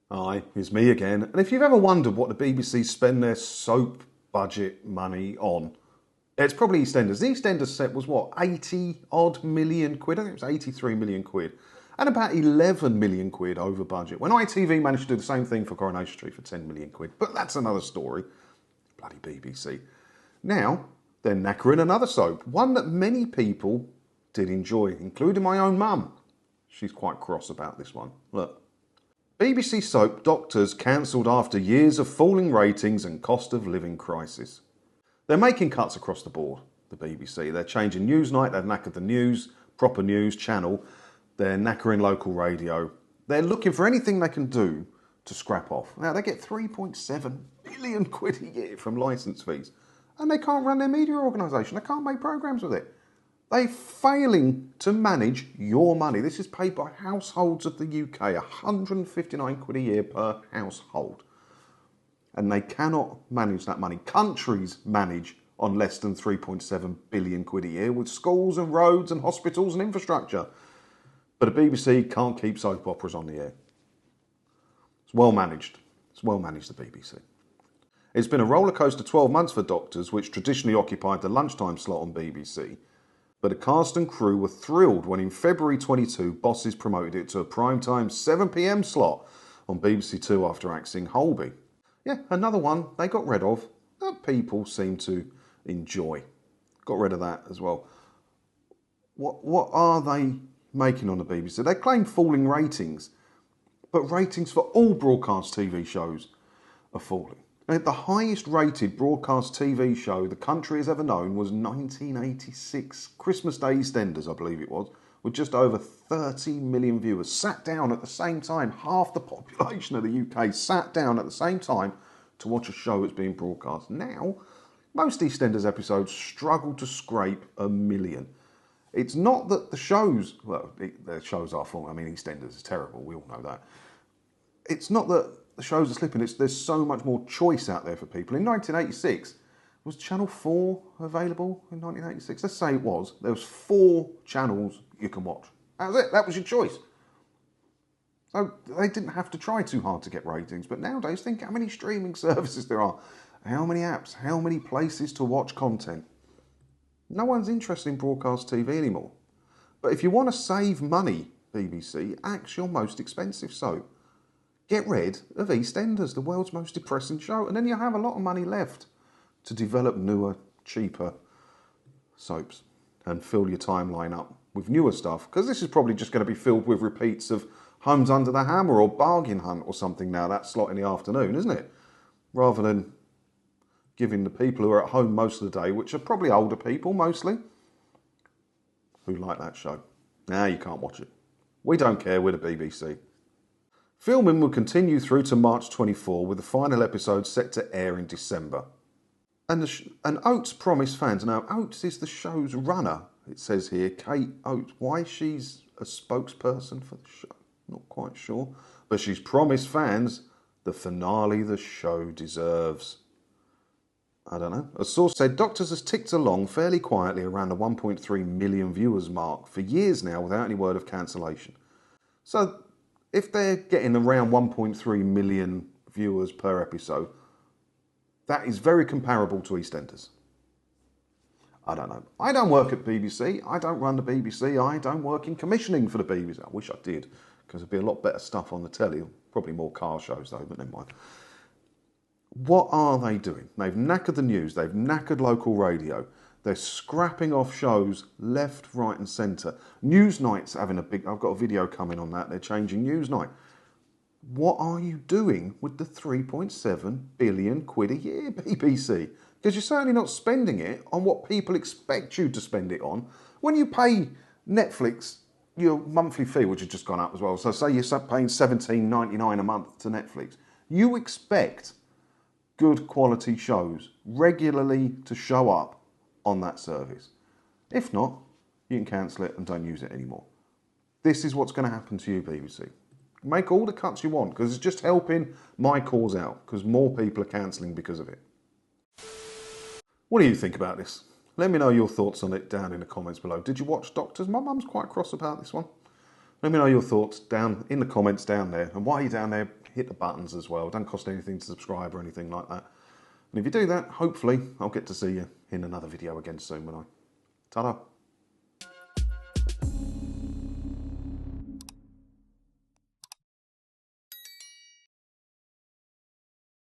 Hi, it's me again. And if you've ever wondered what the BBC spend their soap budget money on, it's probably EastEnders. The EastEnders set was what, 80 odd million quid? I think it was 83 million quid. And about 11 million quid over budget. When ITV managed to do the same thing for Coronation Street for 10 million quid. But that's another story. Bloody BBC. Now, they're knackering another soap. One that many people did enjoy, including my own mum. She's quite cross about this one. Look. BBC soap Doctors cancelled after years of falling ratings and cost of living crisis. They're making cuts across the board, the BBC. They're changing Newsnight, they've knackered the news, proper news channel. They're knackering local radio. They're looking for anything they can do to scrap off. Now, they get 3.7 billion quid a year from licence fees. And they can't run their media organisation. They can't make programmes with it. They're failing to manage your money. This is paid by households of the UK, 159 quid a year per household. And they cannot manage that money. Countries manage on less than 3.7 billion quid a year with schools and roads and hospitals and infrastructure. But the BBC can't keep soap operas on the air. It's well managed. It's well managed, the BBC. It's been a rollercoaster 12 months for Doctors, which traditionally occupied the lunchtime slot on BBC. But the cast and crew were thrilled when in February 22, bosses promoted it to a primetime 7pm slot on BBC Two after axing Holby. Yeah, another one they got rid of that people seem to enjoy. Got rid of that as well. What are they making on the BBC? They claim falling ratings, but ratings for all broadcast TV shows are falling. The highest rated broadcast TV show the country has ever known was 1986, Christmas Day EastEnders, I believe it was, with just over 30 million viewers. Sat down at the same time, half the population of the UK sat down at the same time to watch a show that's being broadcast. Now, most EastEnders episodes struggle to scrape 1 million. It's not that the shows, well, their shows are falling. I mean, EastEnders is terrible, we all know that. It's not that the shows are slipping, there's so much more choice out there for people. In 1986, was Channel 4 available in 1986? Let's say it was. There was 4 channels you can watch. That was it. That was your choice. So they didn't have to try too hard to get ratings. But nowadays, think how many streaming services there are. How many apps, how many places to watch content. No one's interested in broadcast TV anymore. But if you want to save money, BBC, axe your most expensive soap. Get rid of EastEnders, the world's most depressing show, and then you'll have a lot of money left to develop newer, cheaper soaps and fill your timeline up with newer stuff, because this is probably just going to be filled with repeats of Homes Under the Hammer or Bargain Hunt or something now, that slot in the afternoon, isn't it? Rather than giving the people who are at home most of the day, which are probably older people mostly, who like that show. Now you can't watch it. We don't care, we're the BBC. Filming will continue through to March 24, with the final episode set to air in December. And Oates promised fans, now Oates is the show's runner, it says here, Kate Oates. Why she's a spokesperson for the show, not quite sure. But she's promised fans the finale the show deserves. I don't know. A source said Doctors has ticked along fairly quietly around the 1.3 million viewers mark for years now without any word of cancellation. So if they're getting around 1.3 million viewers per episode, that is very comparable to EastEnders. I don't know. I don't work at BBC. I don't run the BBC. I don't work in commissioning for the BBC. I wish I did, because there'd be a lot better stuff on the telly. Probably more car shows though, but never mind. What are they doing? They've knackered the news. They've knackered local radio. They're scrapping off shows left, right and centre. Newsnight's having a big... I've got a video coming on that. They're changing Newsnight. What are you doing with the 3.7 billion quid a year, BBC? Because you're certainly not spending it on what people expect you to spend it on. When you pay Netflix your monthly fee, which has just gone up as well, so say you're paying $17.99 a month to Netflix, you expect good quality shows regularly to show up on that service. If not, you can cancel it and don't use it anymore. This is what's going to happen to you, BBC. Make all the cuts you want, because it's just helping my cause out, because more people are cancelling because of it. What do you think about this? Let me know your thoughts on it down in the comments below. Did you watch Doctors? My mum's quite cross about this one. Let me know your thoughts down in the comments down there. And while you're down there, hit the buttons as well. It doesn't cost anything to subscribe or anything like that. And if you do that, hopefully I'll get to see you in another video again soon, won't I? Ta-da.